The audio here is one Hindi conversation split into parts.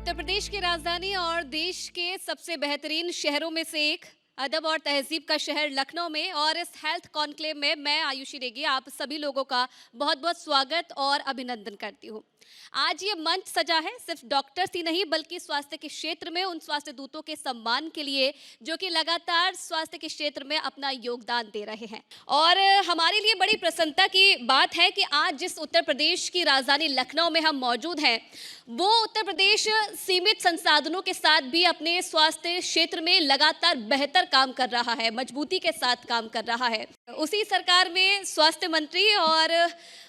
उत्तर प्रदेश की राजधानी और देश के सबसे बेहतरीन शहरों में से एक, अदब और तहजीब का शहर लखनऊ में, और इस हेल्थ कॉन्क्लेव में मैं आयुषी नेगी आप सभी लोगों का बहुत बहुत स्वागत और अभिनंदन करती हूँ। आज ये मंच सजा है सिर्फ डॉक्टर्स ही नहीं बल्कि स्वास्थ्य के क्षेत्र में उन स्वास्थ्य दूतों के सम्मान के लिए जो कि लगातार स्वास्थ्य के क्षेत्र में अपना योगदान दे रहे हैं। और हमारे लिए बड़ी प्रसन्नता की बात है कि आज जिस उत्तर प्रदेश की राजधानी लखनऊ में हम मौजूद हैं वो उत्तर प्रदेश सीमित संसाधनों के साथ भी अपने स्वास्थ्य क्षेत्र में लगातार बेहतर काम कर रहा है, मजबूती के साथ काम कर रहा है। उसी सरकार में स्वास्थ्य मंत्री और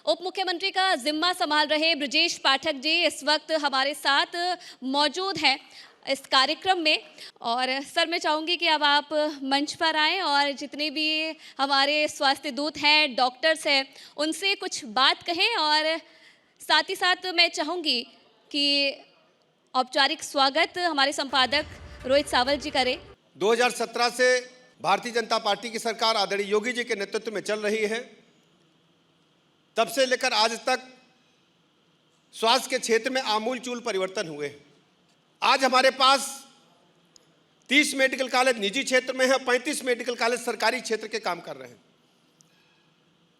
उप मुख्यमंत्री का जिम्मा संभाल रहे ब्रजेश पाठक जी इस वक्त हमारे साथ मौजूद हैं इस कार्यक्रम में। और सर, मैं चाहूँगी कि अब आप मंच पर आएँ और जितने भी हमारे स्वास्थ्य दूत हैं, डॉक्टर्स हैं, उनसे कुछ बात कहें। और साथ ही साथ मैं चाहूँगी कि औपचारिक स्वागत हमारे संपादक रोहित सावल जी करें। 2017 से भारतीय जनता पार्टी की सरकार आदरणीय योगी जी के नेतृत्व में चल रही है। तब से लेकर आज तक स्वास्थ्य के क्षेत्र में आमूलचूल परिवर्तन हुए हैं। आज हमारे पास 30 मेडिकल कॉलेज निजी क्षेत्र में है, 35 मेडिकल कॉलेज सरकारी क्षेत्र के काम कर रहे हैं।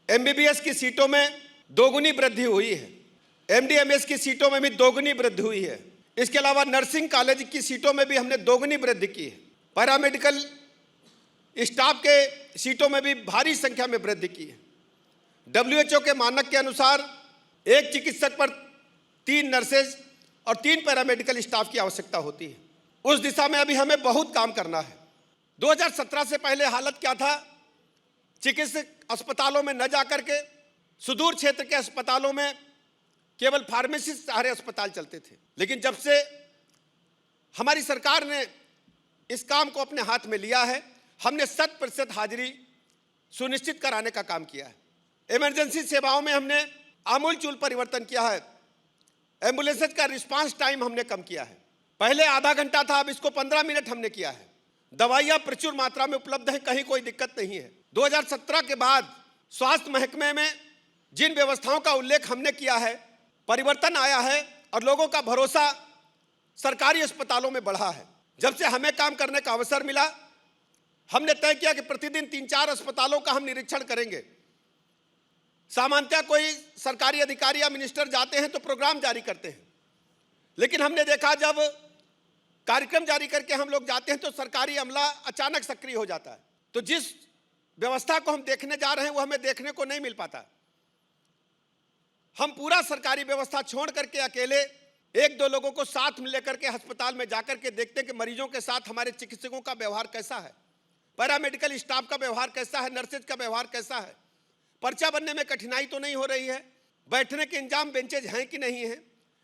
एमबीबीएस की सीटों में दोगुनी वृद्धि हुई है, एमडीएमएस की सीटों में भी दोगुनी वृद्धि हुई है। इसके अलावा नर्सिंग कॉलेज की सीटों में भी हमने दोगुनी वृद्धि की है। पैरामेडिकल स्टाफ के सीटों में भी भारी संख्या में वृद्धि की है। WHO के मानक के अनुसार एक चिकित्सक पर 3 नर्सेज और 3 पैरामेडिकल स्टाफ की आवश्यकता होती है। उस दिशा में अभी हमें बहुत काम करना है। 2017 से पहले हालत क्या था? चिकित्सक अस्पतालों में न जाकर के सुदूर क्षेत्र के अस्पतालों में केवल फार्मेसिस्ट सहारे अस्पताल चलते थे। लेकिन जब से हमारी सरकार ने इस काम को अपने हाथ में लिया है, हमने 100% हाजिरी सुनिश्चित कराने का काम किया है। इमरजेंसी सेवाओं में हमने आमूलचूल परिवर्तन किया है। एम्बुलेंस का रिस्पांस टाइम हमने कम किया है। पहले आधा घंटा था, अब इसको 15 मिनट हमने किया है। दवाइयाँ प्रचुर मात्रा में उपलब्ध हैं, कहीं कोई दिक्कत नहीं है। 2017 के बाद स्वास्थ्य महकमे में जिन व्यवस्थाओं का उल्लेख हमने किया है, परिवर्तन आया है और लोगों का भरोसा सरकारी अस्पतालों में बढ़ा है। जब से हमें काम करने का अवसर मिला, हमने तय किया कि प्रतिदिन 3-4 अस्पतालों का हम निरीक्षण करेंगे। सामान्यतः कोई सरकारी अधिकारी या मिनिस्टर जाते हैं तो प्रोग्राम जारी करते हैं, लेकिन हमने देखा जब कार्यक्रम जारी करके हम लोग जाते हैं तो सरकारी अमला अचानक सक्रिय हो जाता है। तो जिस व्यवस्था को हम देखने जा रहे हैं वो हमें देखने को नहीं मिल पाता। हम पूरा सरकारी व्यवस्था छोड़ करके अकेले 1-2 लोगों को साथ में लेकर के अस्पताल में जाकर के देखते हैं कि मरीजों के साथ हमारे चिकित्सकों का व्यवहार कैसा है, पैरामेडिकल स्टाफ का व्यवहार कैसा है, नर्सेज का व्यवहार कैसा है, पर्चा बनने में कठिनाई तो नहीं हो रही है, बैठने के इंतजाम बेंचेज हैं कि नहीं है,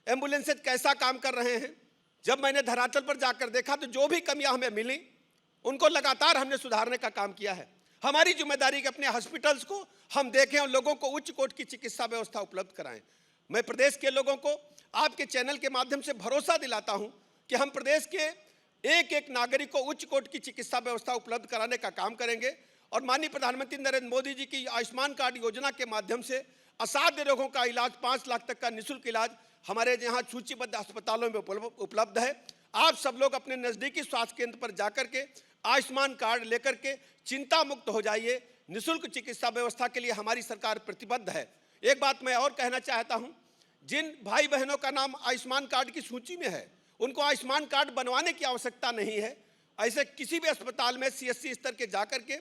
एम्बुलेंसेज कैसा काम कर रहे हैं। जब मैंने धरातल पर जाकर देखा तो जो भी कमियां हमें मिली उनको लगातार हमने सुधारने का काम किया है। हमारी जिम्मेदारी कि अपने हॉस्पिटल्स को हम देखें और लोगों को उच्च कोटि की चिकित्सा व्यवस्था उपलब्ध कराएं। मैं प्रदेश के लोगों को आपके चैनल के माध्यम से भरोसा दिलाता हूं कि हम प्रदेश के एक नागरिक को उच्च कोटि की चिकित्सा व्यवस्था उपलब्ध कराने का काम करेंगे। और माननीय प्रधानमंत्री नरेंद्र मोदी जी की आयुष्मान कार्ड योजना के माध्यम से असाध्य रोगों का इलाज 5 लाख तक का निःशुल्क इलाज हमारे यहाँ सूचीबद्ध अस्पतालों में उपलब्ध है। आप सब लोग अपने नज़दीकी स्वास्थ्य केंद्र पर जाकर के आयुष्मान कार्ड लेकर के चिंता मुक्त हो जाइए। निःशुल्क चिकित्सा व्यवस्था के लिए हमारी सरकार प्रतिबद्ध है। एक बात मैं और कहना चाहता हूँ, जिन भाई बहनों का नाम आयुष्मान कार्ड की सूची में है उनको आयुष्मान कार्ड बनवाने की आवश्यकता नहीं है। ऐसे किसी भी अस्पताल में CSC स्तर के जाकर के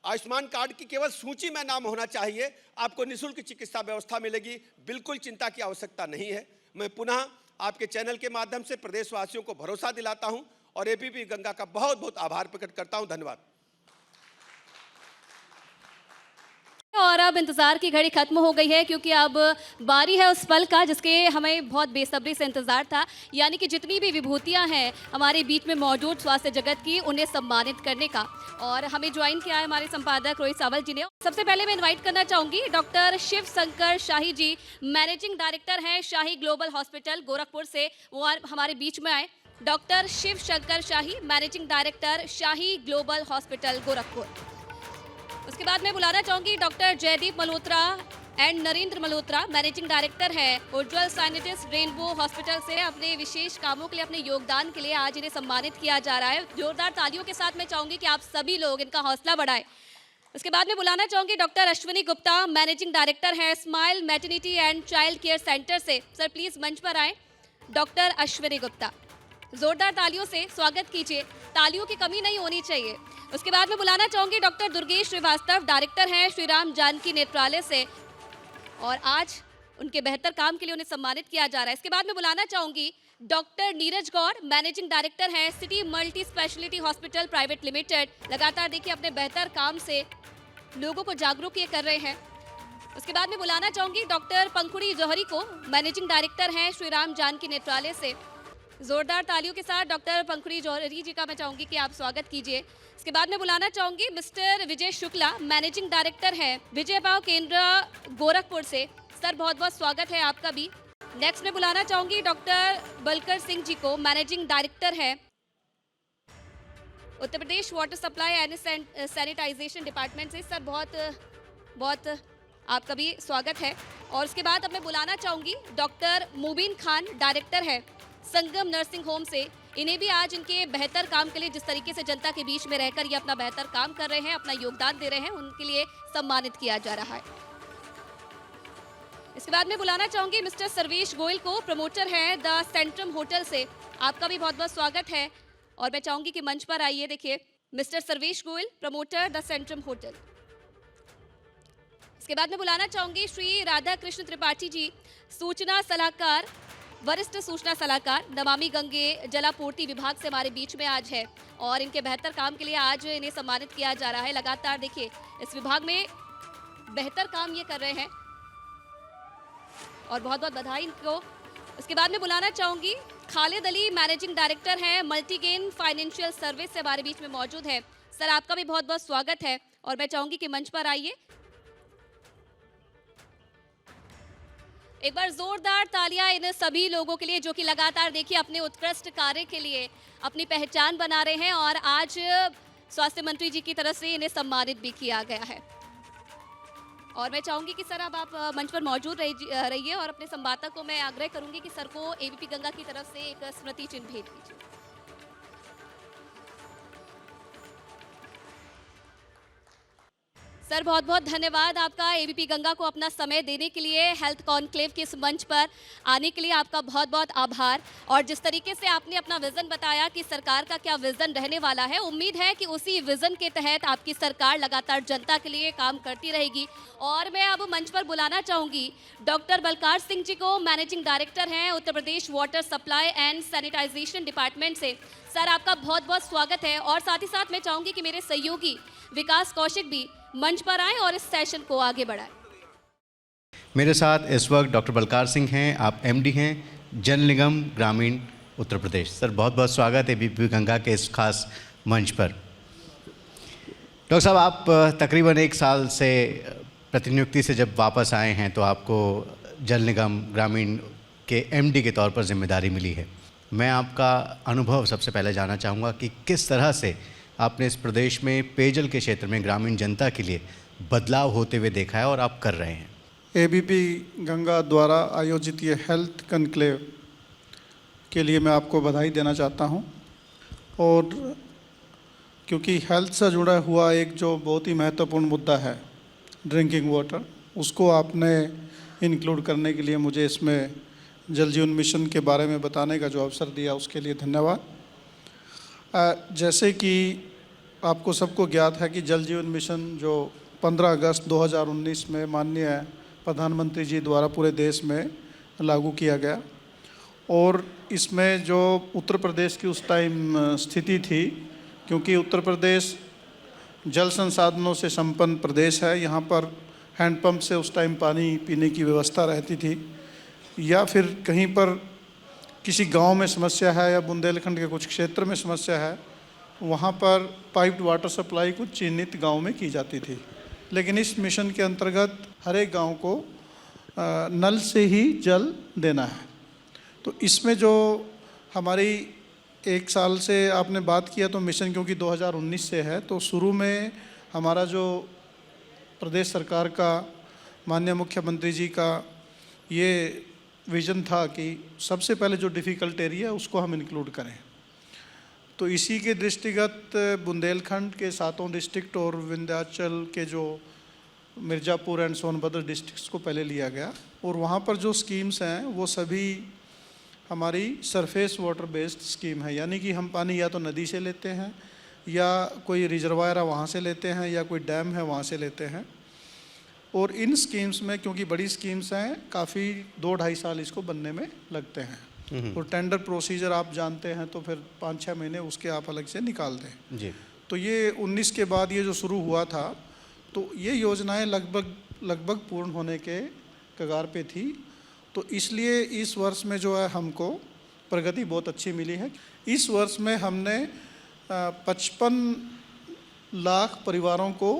आयुष्मान कार्ड की केवल सूची में नाम होना चाहिए, आपको निःशुल्क चिकित्सा व्यवस्था मिलेगी। बिल्कुल चिंता की आवश्यकता नहीं है। मैं पुनः आपके चैनल के माध्यम से प्रदेशवासियों को भरोसा दिलाता हूं और APP गंगा का बहुत बहुत आभार प्रकट करता हूं। धन्यवाद। और अब इंतज़ार की घड़ी खत्म हो गई है क्योंकि अब बारी है उस पल का जिसके हमें बहुत बेसब्री से इंतज़ार था, यानी कि जितनी भी विभूतियां हैं हमारे बीच में मौजूद स्वास्थ्य जगत की, उन्हें सम्मानित करने का। और हमें ज्वाइन किया है हमारे संपादक रोहित सावल जी ने। सबसे पहले मैं इन्वाइट करना चाहूँगी डॉक्टर शिव शंकर शाही जी, मैनेजिंग डायरेक्टर हैं शाही ग्लोबल हॉस्पिटल गोरखपुर से, वो हमारे बीच में आए। Doctor Shiv Shankar Shahi, managing director Shahi global hospital Gorakhpur. उसके बाद मैं बुलाना चाहूँगी doctor Jaydeep Malhotra, and Narendra Malhotra, managing director है उज्ज्वल साइनेटिस्ट रेनबो हॉस्पिटल से। अपने विशेष कामों के लिए, अपने योगदान के लिए आज इन्हें सम्मानित किया जा रहा है। जोरदार तालियों के साथ मैं चाहूंगी कि आप सभी लोग इनका हौसला बढ़ाएं। उसके बाद मैं बुलाना चाहूंगी doctor Ashwini Gupta, managing director है smile maternity and child care centre से। सर प्लीज मंच पर आए। डॉक्टर अश्विनी गुप्ता, जोरदार तालियों से स्वागत कीजिए, तालियों की कमी नहीं होनी चाहिए। उसके बाद मैं बुलाना चाहूंगी डॉक्टर दुर्गेश श्रीवास्तव, डायरेक्टर हैं श्री राम जानकी नेत्रालय से, और आज उनके बेहतर काम के लिए उन्हें सम्मानित किया जा रहा है। इसके बाद मैं बुलाना चाहूंगी doctor Neeraj Gaur, managing director हैं city multi speciality hospital private limited. लगातार देखिए अपने बेहतर काम से लोगों को जागरूक ये कर रहे हैं। उसके बाद मैं बुलाना चाहूंगी डॉक्टर पंखुड़ी जौहरी को, मैनेजिंग डायरेक्टर हैं श्री राम जानकी नेत्रालय से। जोरदार तालियों के साथ डॉक्टर पंखुड़ी जौहरी जी का मैं चाहूंगी कि आप स्वागत कीजिए। इसके बाद मैं बुलाना चाहूंगी mister Vijay Shukla, managing director हैं विजय भाव केंद्र गोरखपुर से। सर बहुत बहुत स्वागत है आपका भी। नेक्स्ट मैं बुलाना चाहूंगी डॉक्टर बलकर सिंह जी को, मैनेजिंग डायरेक्टर है Uttar Pradesh water supply and sanitization department से। सर बहुत बहुत आपका भी स्वागत है। और उसके बाद अब मैं बुलाना चाहूंगी डॉक्टर मुबीन खान, डायरेक्टर है संगम नर्सिंग होम से। इन्हें भी आज इनके बेहतर काम के लिए, जिस तरीके से जनता के बीच में रहकर ये अपना बेहतर काम कर रहे हैं, अपना योगदान दे रहे हैं, उनके लिए सम्मानित किया जा रहा है। इसके बाद मैं बुलाना चाहूंगी मिस्टर सर्वेश गोयल को, प्रमोटर हैं द सेंट्रम होटल से। आपका भी बहुत बहुत स्वागत है और मैं चाहूंगी कि मंच पर आइए। देखिए mister Sarvesh Goyal, promoter the Centrum hotel. इसके बाद मैं बुलाना चाहूंगी श्री राधा कृष्ण त्रिपाठी जी, सूचना सलाहकार, वरिष्ठ सूचना सलाहकार नमामि गंगे जलापूर्ति विभाग से हमारे बीच में आज है, और इनके बेहतर काम के लिए आज इन्हें सम्मानित किया जा रहा है। लगातार देखिए इस विभाग में बेहतर काम ये कर रहे हैं और बहुत बहुत बधाई इनको। उसके बाद में बुलाना चाहूंगी खालिद अली, मैनेजिंग डायरेक्टर हैं मल्टीगेन फाइनेंशियल सर्विस से हमारे बीच में मौजूद है। सर आपका भी बहुत बहुत स्वागत है और मैं चाहूंगी कि मंच पर आइए। एक बार जोरदार तालियां इन सभी लोगों के लिए जो कि लगातार देखिए अपने उत्कृष्ट कार्य के लिए अपनी पहचान बना रहे हैं, और आज स्वास्थ्य मंत्री जी की तरफ से इन्हें सम्मानित भी किया गया है। और मैं चाहूंगी कि सर अब आप मंच पर मौजूद रहिए और अपने संवाददाता को मैं आग्रह करूंगी कि सर को एबीपी गंगा की तरफ से एक स्मृति चिन्ह भेंट कीजिए। सर बहुत बहुत धन्यवाद आपका एबीपी गंगा को अपना समय देने के लिए, हेल्थ कॉन्क्लेव के इस मंच पर आने के लिए आपका बहुत बहुत आभार। और जिस तरीके से आपने अपना विज़न बताया कि सरकार का क्या विज़न रहने वाला है, उम्मीद है कि उसी विज़न के तहत आपकी सरकार लगातार जनता के लिए काम करती रहेगी। और मैं अब मंच पर बुलाना चाहूँगी डॉक्टर बलकार सिंह जी को, मैनेजिंग डायरेक्टर हैं Uttar Pradesh water supply and sanitization department से। सर आपका बहुत बहुत स्वागत है। और साथ ही साथ मैं चाहूँगी कि मेरे सहयोगी विकास कौशिक भी मंच पर आएं और इस सेशन को आगे बढ़ाएं। मेरे साथ इस वक्त डॉक्टर बलकार सिंह हैं, आप एमडी हैं जल निगम ग्रामीण उत्तर प्रदेश। सर बहुत बहुत स्वागत है एबीपी गंगा के इस खास मंच पर। डॉक्टर साहब आप तकरीबन 1 साल से प्रतिनियुक्ति से जब वापस आए हैं तो आपको जल निगम ग्रामीण के एमडी के तौर पर जिम्मेदारी मिली है। मैं आपका अनुभव सबसे पहले जानना चाहूँगा कि किस तरह से आपने इस प्रदेश में पेयजल के क्षेत्र में ग्रामीण जनता के लिए बदलाव होते हुए देखा है और आप कर रहे हैं। एबीपी गंगा द्वारा आयोजित ये हेल्थ कॉन्क्लेव के लिए मैं आपको बधाई देना चाहता हूँ। और क्योंकि हेल्थ से जुड़ा हुआ एक जो बहुत ही महत्वपूर्ण मुद्दा है ड्रिंकिंग वाटर, उसको आपने इंक्लूड करने के लिए मुझे इसमें जल जीवन मिशन के बारे में बताने का जो अवसर दिया उसके लिए धन्यवाद। जैसे कि आपको सबको ज्ञात है कि जल जीवन मिशन जो 15 अगस्त 2019 में माननीय प्रधानमंत्री जी द्वारा पूरे देश में लागू किया गया, और इसमें जो उत्तर प्रदेश की उस टाइम स्थिति थी, क्योंकि उत्तर प्रदेश जल संसाधनों से संपन्न प्रदेश है, यहाँ पर हैंडपंप से उस टाइम पानी पीने की व्यवस्था रहती थी, या फिर कहीं पर किसी गांव में समस्या है या बुंदेलखंड के कुछ क्षेत्र में समस्या है, वहाँ पर पाइप्ड वाटर सप्लाई कुछ चिन्हित गांव में की जाती थी। लेकिन इस मिशन के अंतर्गत हर एक गाँव को नल से ही जल देना है। तो इसमें जो हमारी 1 साल से आपने बात किया, तो मिशन क्योंकि 2019 से है, तो शुरू में हमारा जो प्रदेश सरकार का माननीय मुख्यमंत्री जी का ये विज़न था कि सबसे पहले जो डिफ़िकल्ट एरिया है उसको हम इंक्लूड करें। तो इसी के दृष्टिगत बुंदेलखंड के 7 डिस्ट्रिक्ट और विंध्याचल के जो मिर्ज़ापुर एंड सोनभद्र डिस्ट्रिक्ट्स को पहले लिया गया, और वहाँ पर जो स्कीम्स हैं वो सभी हमारी सरफेस वाटर बेस्ड स्कीम है, यानी कि हम पानी या तो नदी से लेते हैं या कोई रिजर्वायर है वहाँ से लेते हैं या कोई डैम है वहाँ से लेते हैं। और इन स्कीम्स में क्योंकि बड़ी स्कीम्स हैं, काफ़ी 2-2.5 साल इसको बनने में लगते हैं, और टेंडर प्रोसीजर आप जानते हैं तो फिर 5-6 महीने उसके आप अलग से निकाल दें जी। तो ये 19 के बाद ये जो शुरू हुआ था, तो ये योजनाएं लगभग पूर्ण होने के कगार पे थी। तो इसलिए इस वर्ष में जो है हमको प्रगति बहुत अच्छी मिली है। इस वर्ष में हमने 55 लाख परिवारों को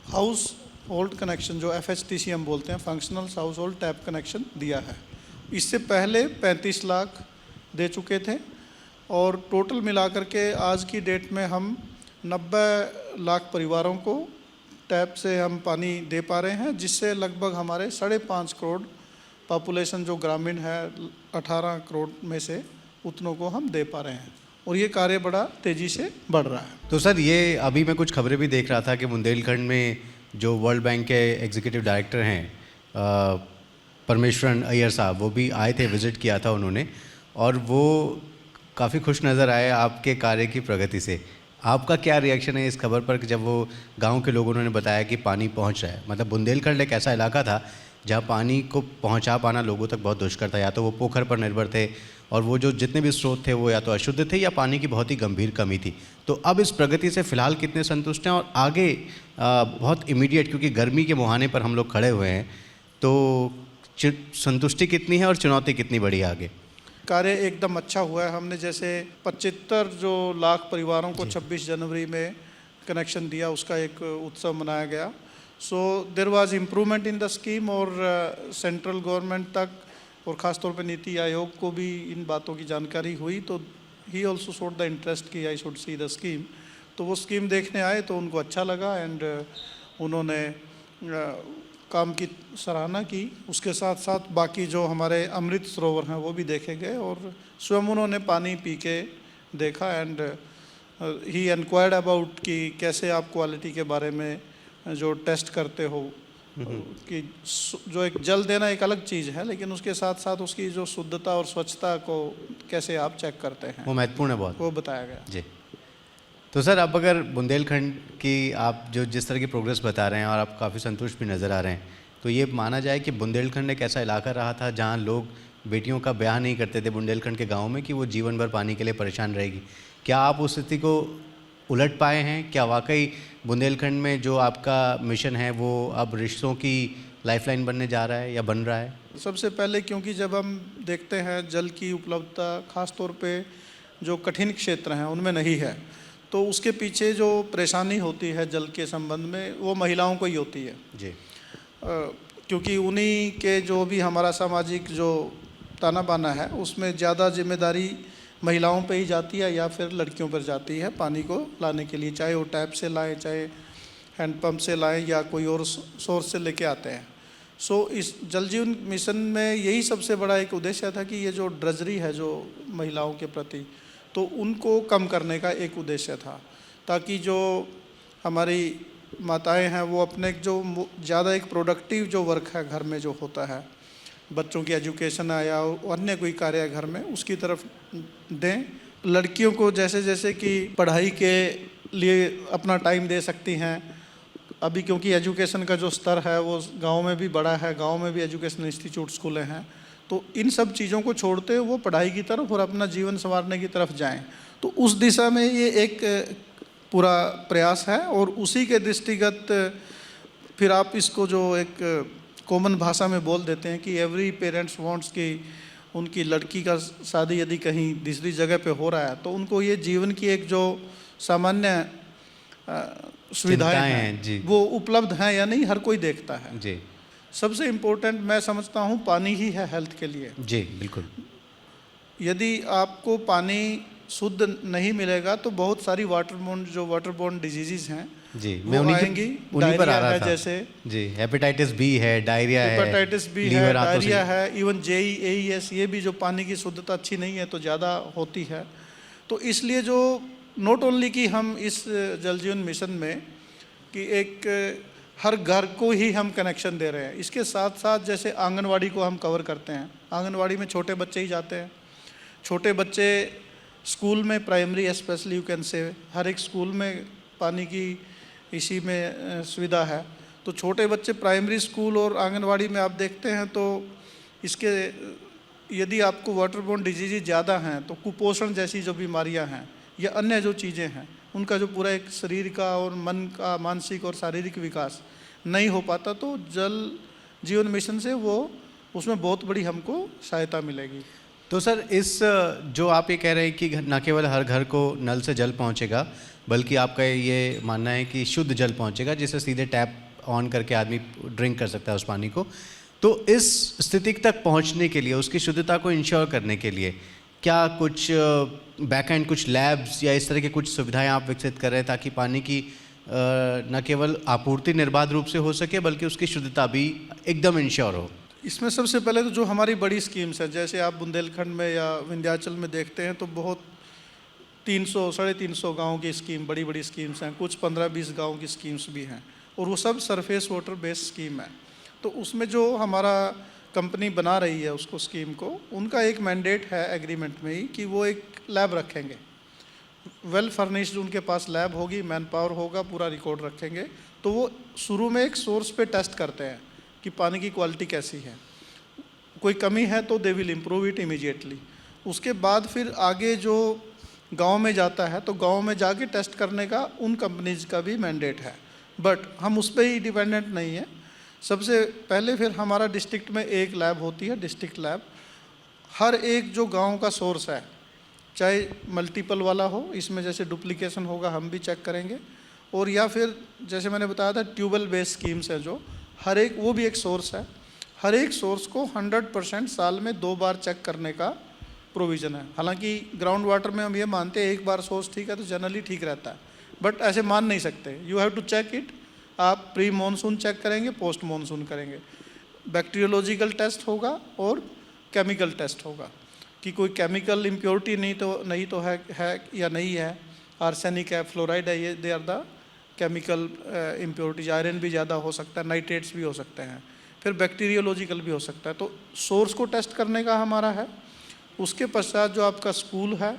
हाउस होल्ड कनेक्शन, जो FHTC हम बोलते हैं, functional house hold tap connection दिया है। इससे पहले 35 लाख दे चुके थे, और टोटल मिलाकर के आज की डेट में हम 90 लाख परिवारों को टैप से हम पानी दे पा रहे हैं, जिससे लगभग हमारे 5.5 करोड़ पॉपुलेशन जो ग्रामीण है 18 करोड़ में से उतनों को हम दे पा रहे हैं, और ये कार्य बड़ा तेज़ी से बढ़ रहा है। तो सर, ये अभी मैं कुछ खबरें भी देख रहा था कि बुंदेलखंड में जो वर्ल्ड बैंक के एग्जीक्यूटिव डायरेक्टर हैं परमेश्वरन अय्यर साहब, वो भी आए थे, विज़िट किया था उन्होंने, और वो काफ़ी खुश नज़र आए आपके कार्य की प्रगति से। आपका क्या रिएक्शन है इस खबर पर कि जब वो गांव के लोगों ने बताया कि पानी पहुंच रहा है? मतलब बुंदेलखंड एक ऐसा इलाका था जहां पानी को पहुंचा पाना लोगों तक बहुत दुष्कर था, या तो वो पोखर पर निर्भर थे, और वो जो जितने भी स्रोत थे वो या तो अशुद्ध थे या पानी की बहुत ही गंभीर कमी थी। तो अब इस प्रगति से फ़िलहाल कितने संतुष्ट हैं, और आगे बहुत इमीडिएट, क्योंकि गर्मी के मुहाने पर हम लोग खड़े हुए हैं, तो संतुष्टि कितनी है और चुनौती कितनी बड़ी है आगे? कार्य एकदम अच्छा हुआ है। हमने जैसे 75 जो लाख परिवारों को 26 जनवरी में कनेक्शन दिया, उसका एक उत्सव मनाया गया। So there was improvement in the scheme, और सेंट्रल गवर्नमेंट तक और ख़ास तौर पे नीति आयोग को भी इन बातों की जानकारी हुई, तो he also showed the interest कि I should see the scheme. तो वो स्कीम देखने आए तो उनको अच्छा लगा, एंड उन्होंने काम की सराहना की। उसके साथ साथ बाकी जो हमारे अमृत सरोवर हैं वो भी देखे गए, और स्वयं उन्होंने पानी पी के देखा, एंड ही एनक्वायर्ड अबाउट कि कैसे आप क्वालिटी के बारे में जो टेस्ट करते हो, कि जो एक जल देना एक अलग चीज़ है, लेकिन उसके साथ साथ उसकी जो शुद्धता और स्वच्छता को कैसे आप चेक करते हैं, वो महत्वपूर्ण है बहुत, वो बताया गया जी। तो सर, अब अगर बुंदेलखंड की आप जो जिस तरह की प्रोग्रेस बता रहे हैं और आप काफ़ी संतुष्ट भी नज़र आ रहे हैं, तो ये माना जाए कि बुंदेलखंड एक ऐसा इलाका रहा था जहाँ लोग बेटियों का ब्याह नहीं करते थे बुंदेलखंड के गाँव में, कि वो जीवन भर पानी के लिए परेशान रहेगी। क्या आप उस स्थिति को उलट पाए हैं? क्या वाकई बुंदेलखंड में जो आपका मिशन है वो अब रिश्तों की लाइफलाइन बनने जा रहा है या बन रहा है? सबसे पहले क्योंकि जब हम देखते हैं जल की उपलब्धता ख़ास तौर पे जो कठिन क्षेत्र हैं उनमें नहीं है, तो उसके पीछे जो परेशानी होती है जल के संबंध में वो महिलाओं को ही होती है जी। क्योंकि उन्हीं के जो भी हमारा सामाजिक जो ताना बाना है उसमें ज़्यादा जिम्मेदारी महिलाओं पे ही जाती है या फिर लड़कियों पर जाती है पानी को लाने के लिए, चाहे वो टैप से लाएं, चाहे हैंडपम्प से लाएं या कोई और सोर्स से लेके आते हैं। सो इस जल जीवन मिशन में यही सबसे बड़ा एक उद्देश्य था कि ये जो ड्रजरी है जो महिलाओं के प्रति, तो उनको कम करने का एक उद्देश्य था, ताकि जो हमारी माताएं हैं वो अपने जो ज़्यादा एक प्रोडक्टिव जो वर्क है घर में जो होता है, बच्चों की एजुकेशन है या अन्य कोई कार्य है घर में, उसकी तरफ दें। लड़कियों को जैसे जैसे कि पढ़ाई के लिए अपना टाइम दे सकती हैं, अभी क्योंकि एजुकेशन का जो स्तर है वो गांव में भी बड़ा है, गांव में भी एजुकेशन इंस्टीट्यूट स्कूलें हैं, तो इन सब चीज़ों को छोड़ते हुए वो पढ़ाई की तरफ और अपना जीवन संवारने की तरफ जाएं। तो उस दिशा में ये एक पूरा प्रयास है, और उसी के दृष्टिगत फिर आप इसको जो एक कॉमन भाषा में बोल देते हैं कि एवरी पेरेंट्स वांट्स कि उनकी लड़की का शादी यदि कहीं दूसरी जगह पे हो रहा है तो उनको ये जीवन की एक जो सामान्य सुविधाएं हैं वो उपलब्ध हैं या नहीं, हर कोई देखता है जी। सबसे इम्पोर्टेंट मैं समझता हूँ पानी ही है हेल्थ के लिए। जी बिल्कुल। यदि आपको पानी शुद्ध नहीं मिलेगा तो बहुत सारी वाटरबोर्न डिजीज़ हैं जी, वो मैं उन्हीं आएंगी। उन्हीं पर आ डायरिया रहा है था। जैसे जी, हेपेटाइटिस बी है, डायरिया है, हेपेटाइटिस बी है, लीवर हाथों से- डायरिया है, इवन जेई एईएस, ये भी जो पानी की शुद्धता अच्छी नहीं है तो ज़्यादा होती है। तो इसलिए जो नॉट ओनली कि हम इस जल जीवन मिशन में कि एक हर घर को ही हम कनेक्शन दे रहे हैं, इसके साथ साथ जैसे आंगनवाड़ी को हम कवर करते हैं। आंगनवाड़ी में छोटे बच्चे ही जाते हैं, छोटे बच्चे स्कूल में, primary specially you can say, हर एक स्कूल में पानी की इसी में सुविधा है। तो छोटे बच्चे प्राइमरी स्कूल और आंगनवाड़ी में आप देखते हैं तो इसके यदि आपको वाटरबोर्न डिजीज़ ज़्यादा हैं तो कुपोषण जैसी जो बीमारियां हैं या अन्य जो चीज़ें हैं उनका जो पूरा एक शरीर का और मन का, मानसिक और शारीरिक विकास नहीं हो पाता, तो जल जीवन मिशन से वो उसमें बहुत बड़ी हमको सहायता मिलेगी। तो सर, इस जो आप ये कह रहे हैं कि न केवल हर घर को नल से जल पहुंचेगा, बल्कि आपका ये मानना है कि शुद्ध जल पहुंचेगा जिससे सीधे टैप ऑन करके आदमी ड्रिंक कर सकता है उस पानी को। तो इस स्थिति तक पहुंचने के लिए, उसकी शुद्धता को इंश्योर करने के लिए क्या कुछ बैकएंड, कुछ लैब्स या इस तरह की कुछ सुविधाएं आप विकसित कर रहे हैं ताकि पानी की न केवल आपूर्ति निर्बाध रूप से हो सके बल्कि उसकी शुद्धता भी एकदम इंश्योर हो? इसमें सबसे पहले तो जो हमारी बड़ी स्कीम्स है, जैसे आप बुंदेलखंड में या विंध्याचल में देखते हैं तो बहुत 300-350 गाँव की स्कीम, बड़ी बड़ी स्कीम्स हैं, कुछ 15-20 गाँव की स्कीम्स भी हैं और वो सब सरफेस वाटर बेस्ड स्कीम है। तो उसमें जो हमारा कंपनी बना रही है उसको स्कीम को, उनका एक मैंडेट है एग्रीमेंट में ही कि वो एक लैब रखेंगे, वेल फर्निश्ड उनके पास लैब होगी, मैन पावर होगा, पूरा रिकॉर्ड रखेंगे। तो वो शुरू में एक सोर्स पे टेस्ट करते हैं कि पानी की क्वालिटी कैसी है, कोई कमी है तो they will improve it immediately. उसके बाद फिर आगे जो गांव में जाता है तो गांव में जाके टेस्ट करने का उन कंपनीज का भी मैंडेट है, बट हम उस पर ही डिपेंडेंट नहीं है। सबसे पहले फिर हमारा डिस्ट्रिक्ट में एक लैब होती है, डिस्ट्रिक्ट लैब। हर एक जो गांव का सोर्स है, चाहे मल्टीपल वाला हो, इसमें जैसे डुप्लीकेशन होगा हम भी चेक करेंगे, और या फिर जैसे मैंने बताया था ट्यूबवेल बेस्ड स्कीम्स है जो हर एक, वो भी एक सोर्स है। हर एक सोर्स को 100% साल में 2 बार चेक करने का प्रोविज़न है। हालांकि ग्राउंड वाटर में हम ये मानते हैं एक बार सोर्स ठीक है तो जनरली ठीक रहता है, बट ऐसे मान नहीं सकते, you have to check it. आप प्री मानसून चेक करेंगे, पोस्ट मानसून करेंगे, बैक्टीरियोलॉजिकल टेस्ट होगा और केमिकल टेस्ट होगा कि कोई केमिकल इम्प्योरिटी नहीं तो है या नहीं है। आर्सेनिक है, फ्लोराइड है, ये they are the chemical impurities. Iron भी ज़्यादा हो सकता है, नाइट्रेट्स भी हो सकते हैं, फिर बैक्टीरियोलॉजिकल भी हो सकता है। तो सोर्स को टेस्ट करने का हमारा है। उसके पश्चात जो आपका स्कूल है,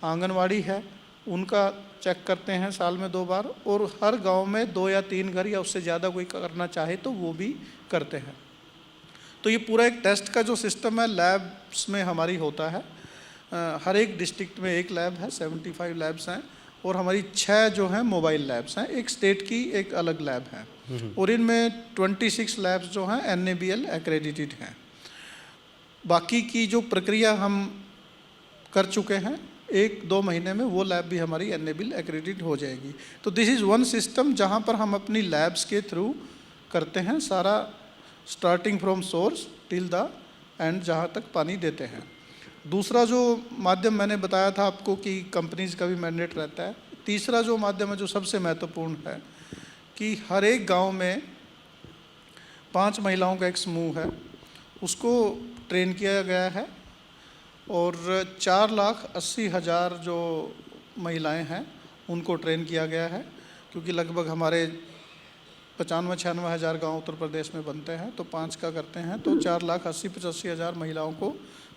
आंगनवाड़ी है, उनका चेक करते हैं साल में 2 बार, और हर गांव में 2 या 3 घर या उससे ज़्यादा कोई करना चाहे तो वो भी करते हैं। तो ये पूरा एक टेस्ट का जो सिस्टम है लैब्स में हमारी होता है। हर एक डिस्ट्रिक्ट में एक लैब है, 75 लैब्स हैं, और हमारी 6 जो हैं मोबाइल लैब्स हैं, एक स्टेट की एक अलग लैब है, और इनमें 26 लैब्स जो हैं NABL एक्रेडिटेड हैं। बाकी की जो प्रक्रिया हम कर चुके हैं 1-2 महीने में वो लैब भी हमारी NABL एक्रेडिटेड हो जाएगी। तो दिस इज़ वन सिस्टम जहाँ पर हम अपनी लैब्स के थ्रू करते हैं सारा, starting from source till the end जहाँ तक पानी देते हैं। दूसरा जो माध्यम मैंने बताया था आपको कि कंपनीज का भी मैंडेट रहता है। तीसरा जो माध्यम है जो सबसे महत्वपूर्ण है कि हर एक गांव में 5 महिलाओं का एक समूह है, उसको ट्रेन किया गया है, और 4,80,000 जो महिलाएं हैं उनको ट्रेन किया गया है, क्योंकि लगभग हमारे 95-96 हज़ार गाँव उत्तर प्रदेश में बनते हैं, तो 5 का करते हैं, तो 4,80,000-85,000 महिलाओं को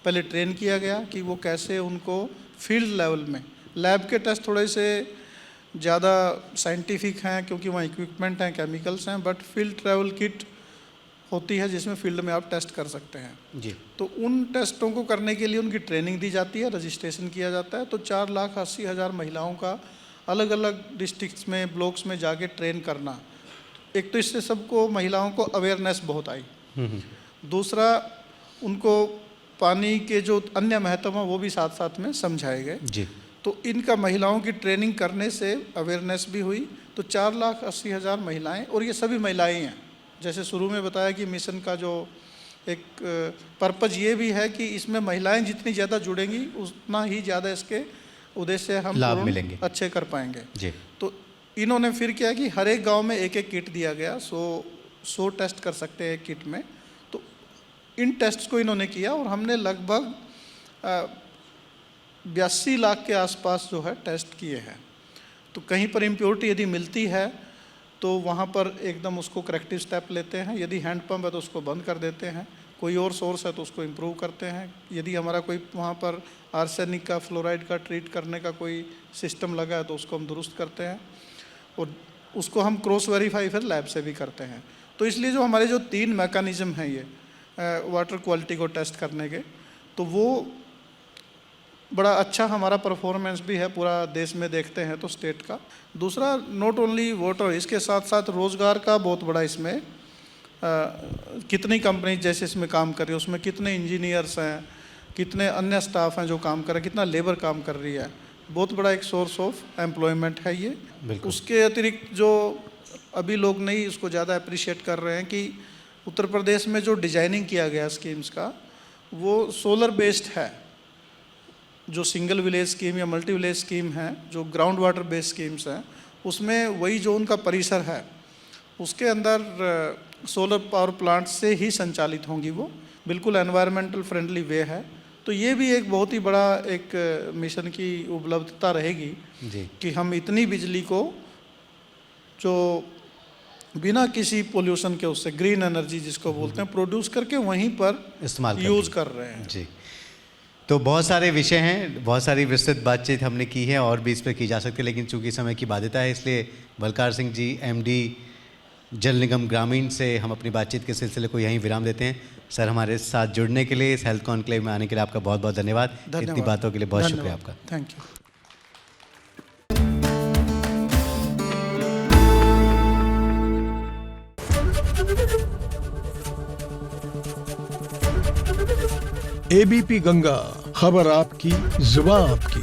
पहले ट्रेन किया गया कि वो कैसे उनको फील्ड लेवल में, लैब के टेस्ट थोड़े से ज़्यादा साइंटिफिक हैं क्योंकि वहाँ इक्विपमेंट हैं, केमिकल्स हैं, बट फील्ड ट्रैवल किट होती है जिसमें फील्ड में आप टेस्ट कर सकते हैं जी। तो उन टेस्टों को करने के लिए उनकी ट्रेनिंग दी जाती है, रजिस्ट्रेशन किया जाता है। तो 4,80,000 महिलाओं का अलग अलग डिस्ट्रिक्ट्स में, ब्लॉक्स में जाके ट्रेन करना, एक तो इससे सबको, महिलाओं को अवेयरनेस बहुत आई। दूसरा, उनको पानी के जो अन्य महत्व हैं वो भी साथ साथ में समझाए गए जी। तो इनका महिलाओं की ट्रेनिंग करने से अवेयरनेस भी हुई। तो 4,80,000 महिलाएं, और ये सभी महिलाएं हैं। जैसे शुरू में बताया कि मिशन का जो एक पर्पज़ ये भी है कि इसमें महिलाएं जितनी ज़्यादा जुड़ेंगी उतना ही ज़्यादा इसके उद्देश्य हम लाभ पूर्ण मिलेंगे। अच्छे कर पाएंगे। जी। तो इन्होंने फिर क्या कि हर एक गांव में एक एक किट दिया गया, 100 टेस्ट कर सकते हैं एक किट में। तो इन टेस्ट्स को इन्होंने किया और हमने लगभग 82 लाख के आसपास जो है टेस्ट किए हैं। तो कहीं पर इम्प्योरिटी यदि मिलती है तो वहाँ पर एकदम उसको करेक्टिव स्टेप लेते हैं। यदि हैंडपम्प है तो उसको बंद कर देते हैं, कोई और सोर्स है तो उसको इम्प्रूव करते हैं। यदि हमारा कोई वहाँ पर आर्सेनिक का, फ्लोराइड का ट्रीट करने का कोई सिस्टम लगा है तो उसको हम दुरुस्त करते हैं और उसको हम क्रॉस वेरीफाई फिर लैब से भी करते हैं। तो इसलिए जो हमारे जो 3 मैकेनिज़्म हैं ये वाटर क्वालिटी को टेस्ट करने के, तो वो बड़ा अच्छा हमारा परफॉर्मेंस भी है पूरा देश में देखते हैं तो स्टेट का। दूसरा, नॉट ओनली वाटर, इसके साथ साथ रोज़गार का बहुत बड़ा इसमें कितनी कंपनी जैसे इसमें काम कर रही है, उसमें कितने इंजीनियर्स हैं, कितने अन्य स्टाफ हैं जो काम कर रहे हैं, कितना लेबर काम कर रही है, बहुत बड़ा एक सोर्स ऑफ एम्प्लॉयमेंट है ये। उसके अतिरिक्त जो अभी लोग नहीं इसको ज़्यादा अप्रिशिएट कर रहे हैं कि उत्तर प्रदेश में जो डिजाइनिंग किया गया स्कीम्स का वो सोलर बेस्ड है। जो सिंगल विलेज स्कीम या मल्टी विलेज स्कीम है, जो ग्राउंड वाटर बेस्ड स्कीम्स हैं, उसमें वही जो उनका परिसर है उसके अंदर सोलर पावर प्लांट से ही संचालित होंगी, वो बिल्कुल एनवायरमेंटल फ्रेंडली वे है। तो ये भी एक बहुत ही बड़ा एक मिशन की उपलब्धता रहेगी जी। कि हम इतनी बिजली को जो बिना किसी पोल्यूशन के, उससे ग्रीन एनर्जी जिसको बोलते हैं, प्रोड्यूस करके वहीं पर इस्तेमाल यूज़ कर रहे हैं। जी। तो बहुत सारे विषय हैं, बहुत सारी विस्तृत बातचीत हमने की है और भी इस पर की जा सकती है, लेकिन चूंकि समय की बाध्यता है इसलिए बलकार सिंह जी, MD जल निगम ग्रामीण से हम अपनी बातचीत के सिलसिले को यहीं विराम देते हैं। सर, हमारे साथ जुड़ने के लिए, इस हेल्थ कॉन्क्लेव में आने के लिए आपका बहुत बहुत धन्यवाद। इतनी बातों के लिए बहुत शुक्रिया आपका। Thank you. ABP गंगा, खबर आपकी, जुबान आपकी।